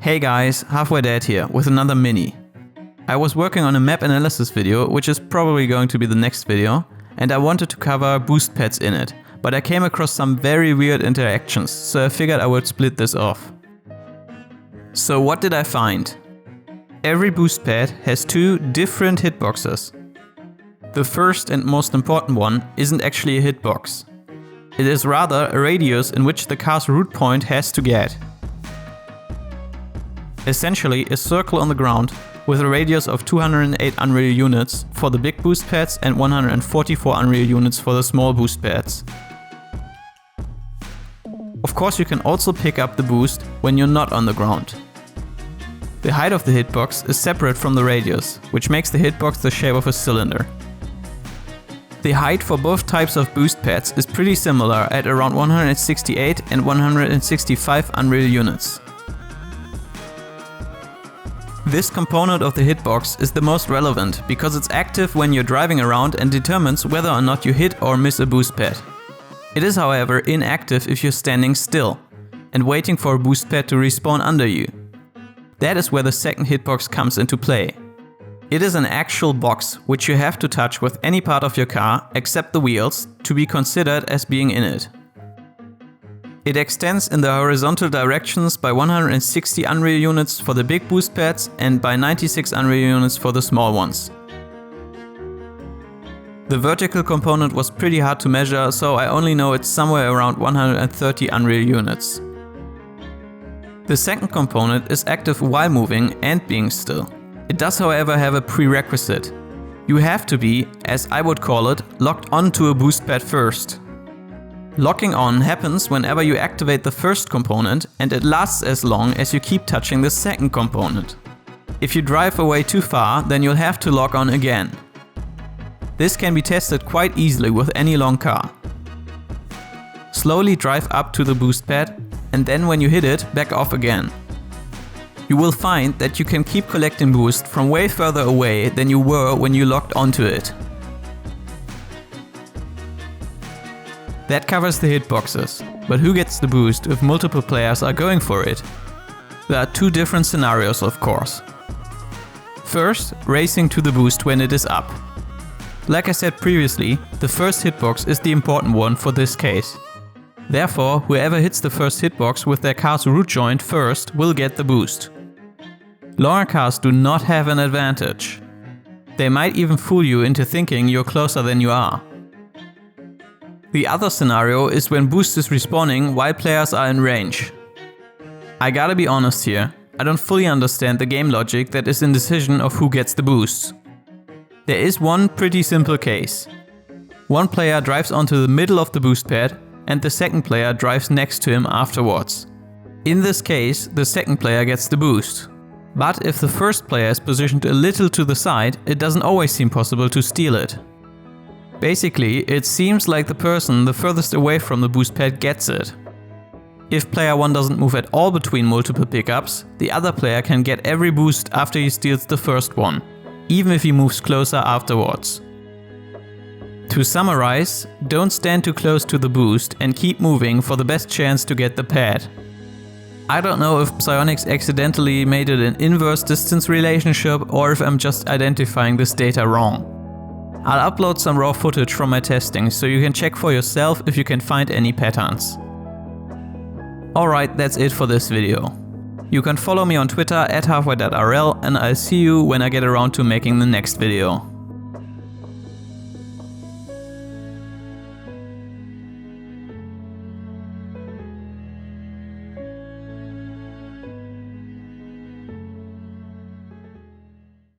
Hey guys, Halfway Dead here with another mini. I was working on a map analysis video, which is probably going to be the next video, and I wanted to cover boost pads in it, but I came across some very weird interactions, so I figured I would split this off. So what did I find? Every boost pad has two different hitboxes. The first and most important one isn't actually a hitbox. It is rather a radius in which the car's root point has to get. Essentially a circle on the ground with a radius of 208 Unreal units for the big boost pads and 144 Unreal units for the small boost pads. Of course, you can also pick up the boost when you're not on the ground. The height of the hitbox is separate from the radius, which makes the hitbox the shape of a cylinder. The height for both types of boost pads is pretty similar at around 168 and 165 Unreal units. This component of the hitbox is the most relevant because it's active when you're driving around and determines whether or not you hit or miss a boost pad. It is, however, inactive if you're standing still and waiting for a boost pad to respawn under you. That is where the second hitbox comes into play. It is an actual box which you have to touch with any part of your car except the wheels to be considered as being in it. It extends in the horizontal directions by 160 Unreal units for the big boost pads and by 96 Unreal units for the small ones. The vertical component was pretty hard to measure, so I only know it's somewhere around 130 Unreal units. The second component is active while moving and being still. It does, however, have a prerequisite. You have to be, as I would call it, locked onto a boost pad first. Locking on happens whenever you activate the first component, and it lasts as long as you keep touching the second component. If you drive away too far, then you'll have to lock on again. This can be tested quite easily with any long car. Slowly drive up to the boost pad, and then when you hit it, back off again. You will find that you can keep collecting boost from way further away than you were when you locked onto it. That covers the hitboxes, but who gets the boost if multiple players are going for it? There are two different scenarios, of course. First, racing to the boost when it is up. Like I said previously, the first hitbox is the important one for this case. Therefore, whoever hits the first hitbox with their car's root joint first will get the boost. Longer cars do not have an advantage. They might even fool you into thinking you're closer than you are. The other scenario is when boost is respawning while players are in range. I gotta be honest here, I don't fully understand the game logic that is in decision of who gets the boost. There is one pretty simple case. One player drives onto the middle of the boost pad and the second player drives next to him afterwards. In this case, the second player gets the boost. But if the first player is positioned a little to the side, it doesn't always seem possible to steal it. Basically, it seems like the person the furthest away from the boost pad gets it. If player 1 doesn't move at all between multiple pickups, the other player can get every boost after he steals the first one, even if he moves closer afterwards. To summarize, don't stand too close to the boost and keep moving for the best chance to get the pad. I don't know if Psyonix accidentally made it an inverse distance relationship or if I'm just identifying this data wrong. I'll upload some raw footage from my testing so you can check for yourself if you can find any patterns. Alright, that's it for this video. You can follow me on Twitter @halfway.rl and I'll see you when I get around to making the next video.